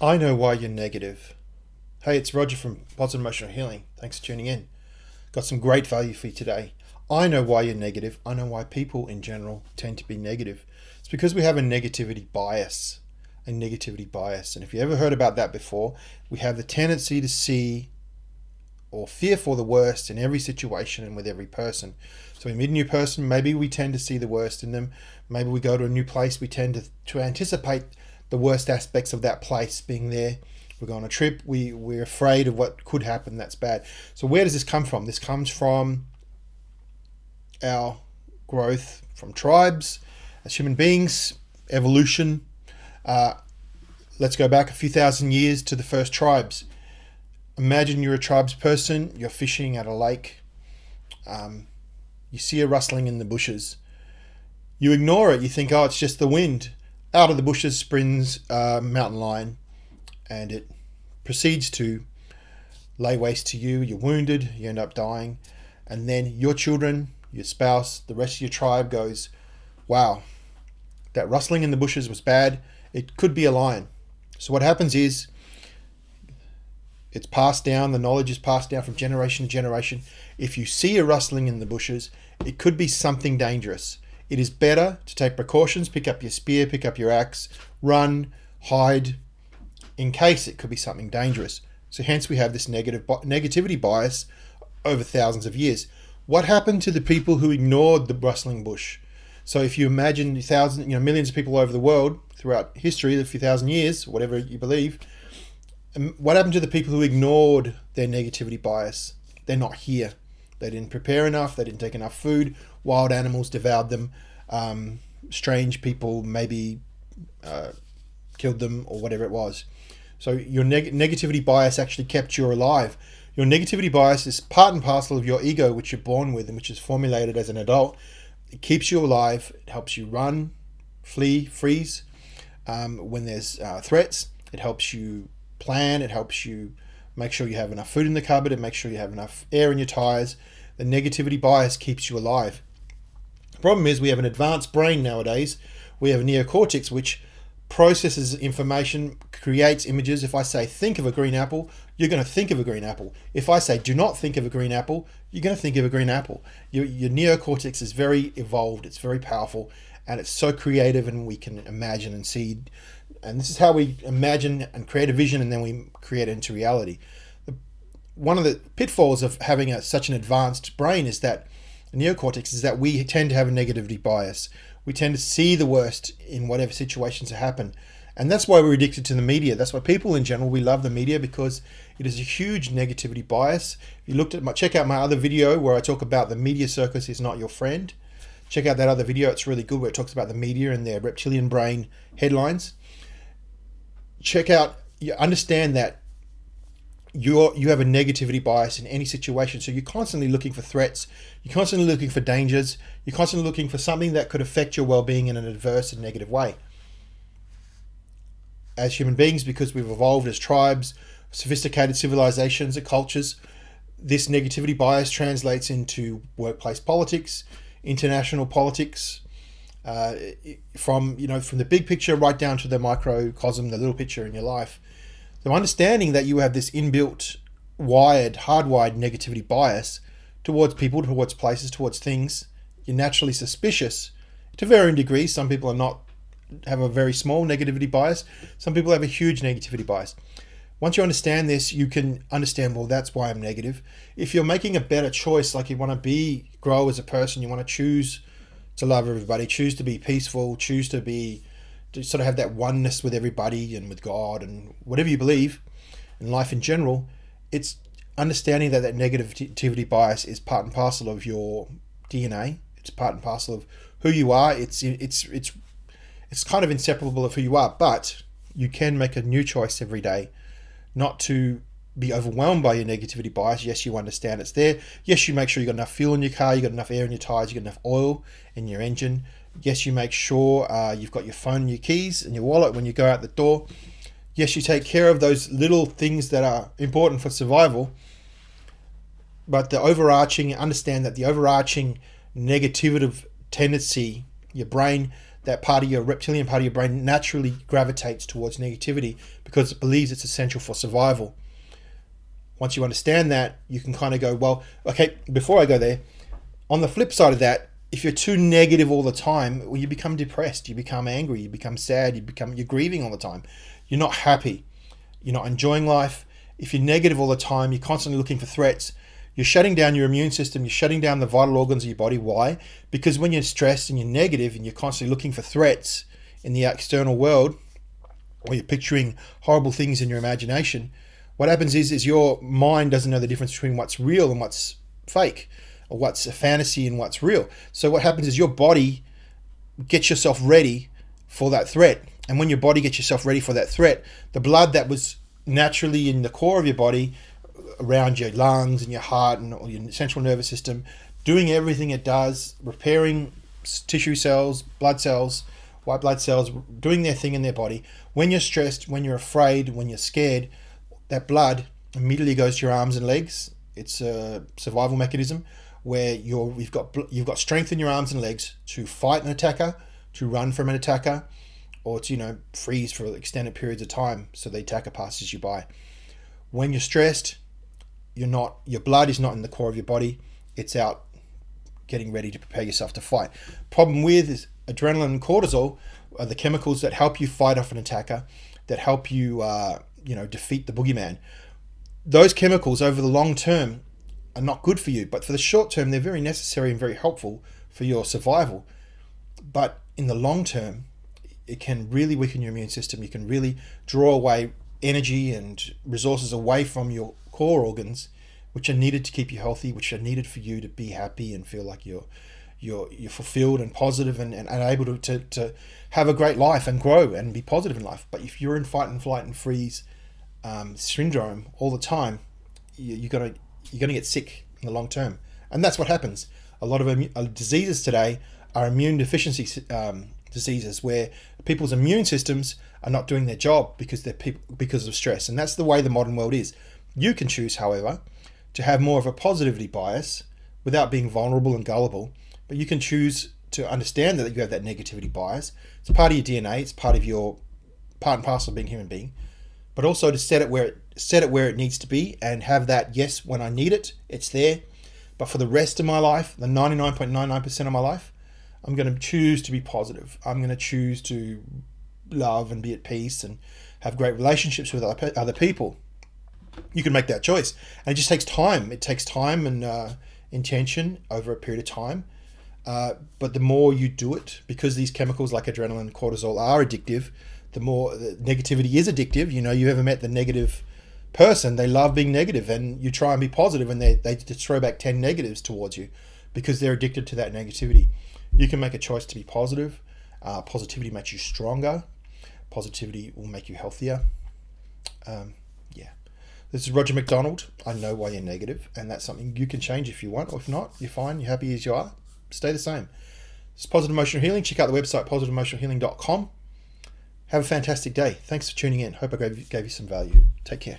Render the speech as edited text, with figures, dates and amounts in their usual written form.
I know why you're negative. Hey, it's Roger from Positive Emotional Healing. Thanks for tuning in. Got some great value for you today. I know why you're negative. I know why people in general tend to be negative. It's because we have a negativity bias. A negativity bias. And if you ever heard about that before, we have the tendency to see or fear for the worst in every situation and with every person. So we meet a new person, maybe we tend to see the worst in them. Maybe we go to a new place, we tend to anticipate the worst aspects of that place being there. We go on a trip, we're afraid of what could happen that's bad. So where does this come from? This comes from our growth from tribes, as human beings, evolution. Let's go back a few thousand years to the first tribes. Imagine you're a tribes person, you're fishing at a lake, you see a rustling in the bushes. You ignore it, you think, oh, it's just the wind. Out of the bushes springs a mountain lion, and it proceeds to lay waste to you. You're wounded, you end up dying, and then your children, your spouse, the rest of your tribe goes, wow, that rustling in the bushes was bad. It could be a lion. So what happens is, it's passed down, the knowledge is passed down from generation to generation. If you see a rustling in the bushes, it could be something dangerous. It is better to take precautions, pick up your spear, pick up your axe, run, hide, in case it could be something dangerous. So hence we have this negativity bias over thousands of years. What happened to the people who ignored the rustling bush? So if you imagine millions of people over the world throughout history, a few thousand years, whatever you believe, what happened to the people who ignored their negativity bias? They're not here. They didn't prepare enough. They didn't take enough food. Wild animals devoured them. Strange people maybe killed them or whatever it was. So your negativity bias actually kept you alive. Your negativity bias is part and parcel of your ego, which you're born with and which is formulated as an adult. It keeps you alive. It helps you run, flee, freeze when there's threats. It helps you plan. It helps you make sure you have enough food in the cupboard and make sure you have enough air in your tires. The negativity bias keeps you alive. The problem is we have an advanced brain nowadays. We have a neocortex which processes information, creates images. If I say think of a green apple, you're going to think of a green apple. If I say do not think of a green apple, you're going to think of a green apple. Your neocortex is very evolved, it's very powerful, and it's so creative, and we can imagine and see. And this is how we imagine and create a vision, and then we create it into reality. One of the pitfalls of having such an advanced brain is that neocortex is that we tend to have a negativity bias. We tend to see the worst in whatever situations happen. And that's why we're addicted to the media. That's why people in general, we love the media, because it is a huge negativity bias. If you check out my other video where I talk about the media circus is not your friend. Check out that other video. It's really good, where it talks about the media and their reptilian brain headlines. Understand that you have a negativity bias in any situation. So you're constantly looking for threats. You're constantly looking for dangers. You're constantly looking for something that could affect your well-being in an adverse and negative way. As human beings, because we've evolved as tribes, sophisticated civilizations and cultures, this negativity bias translates into workplace politics, international politics, from the big picture right down to the microcosm, the little picture in your life. So understanding that you have this inbuilt, hardwired negativity bias towards people, towards places, towards things, you're naturally suspicious to varying degrees. Some people have a very small negativity bias. Some people have a huge negativity bias. Once you understand this, you can understand, well, that's why I'm negative. If you're making a better choice, like you want to grow as a person, you want to choose to love everybody, choose to be peaceful, choose to sort of have that oneness with everybody and with God and whatever you believe in life in general, it's understanding that negativity bias is part and parcel of your DNA. It's part and parcel of who you are. It's kind of inseparable of who you are, but you can make a new choice every day not to be overwhelmed by your negativity bias. Yes, you understand it's there. Yes, you make sure you got enough fuel in your car, you got enough air in your tires, you got enough oil in your engine. Yes, you make sure you've got your phone and your keys and your wallet when you go out the door. Yes, you take care of those little things that are important for survival. But understand that the overarching negative tendency, your brain, that part of your reptilian part of your brain naturally gravitates towards negativity because it believes it's essential for survival. Once you understand that, you can kind of go, well, okay, before I go there, on the flip side of that, if you're too negative all the time, well, you become depressed, you become angry, you become sad, you're grieving all the time. You're not happy. You're not enjoying life. If you're negative all the time, you're constantly looking for threats. You're shutting down your immune system. You're shutting down the vital organs of your body. Why? Because when you're stressed and you're negative and you're constantly looking for threats in the external world, or you're picturing horrible things in your imagination, what happens is your mind doesn't know the difference between what's real and what's fake, or what's a fantasy and what's real. So what happens is your body gets yourself ready for that threat. And when your body gets yourself ready for that threat, the blood that was naturally in the core of your body, around your lungs and your heart and or your central nervous system, doing everything it does, repairing tissue cells, blood cells, white blood cells, doing their thing in their body. When you're stressed, when you're afraid, when you're scared, that blood immediately goes to your arms and legs. It's a survival mechanism where you've got strength in your arms and legs to fight an attacker, to run from an attacker, or to freeze for extended periods of time so the attacker passes you by. When you're stressed, your blood is not in the core of your body. It's out getting ready to prepare yourself to fight. Problem with is adrenaline and cortisol are the chemicals that help you fight off an attacker, that help you defeat the boogeyman. Those chemicals over the long term are not good for you, but for the short term they're very necessary and very helpful for your survival. But in the long term, it can really weaken your immune system. You can really draw away energy and resources away from your core organs, which are needed to keep you healthy, which are needed for you to be happy and feel like you're fulfilled and positive and able to have a great life and grow and be positive in life. But if you're in fight and flight and freeze syndrome all the time, you're gonna get sick in the long term, and that's what happens. A lot of diseases today are immune deficiency diseases where people's immune systems are not doing their job because of stress, and that's the way the modern world is. You can choose, however, to have more of a positivity bias without being vulnerable and gullible, but you can choose to understand that you have that negativity bias. It's part of your DNA. It's part and parcel of being a human being, but also to set it where it needs to be and have that, yes, when I need it, it's there. But for the rest of my life, the 99.99% of my life, I'm going to choose to be positive. I'm going to choose to love and be at peace and have great relationships with other people. You can make that choice. And it just takes time. It takes time and intention over a period of time. But the more you do it, because these chemicals like adrenaline and cortisol are addictive, the more negativity is addictive. You ever met the negative person? They love being negative, and you try and be positive and they just throw back 10 negatives towards you because they're addicted to that negativity. You can make a choice to be positive. Positivity makes you stronger. Positivity will make you healthier. This is Roger McDonald. I know why you're negative, and that's something you can change if you want, or if not, you're fine. You're happy as you are. Stay the same. It's Positive Emotional Healing. Check out the website, positiveemotionalhealing.com. Have a fantastic day. Thanks for tuning in. Hope I gave you some value. Take care.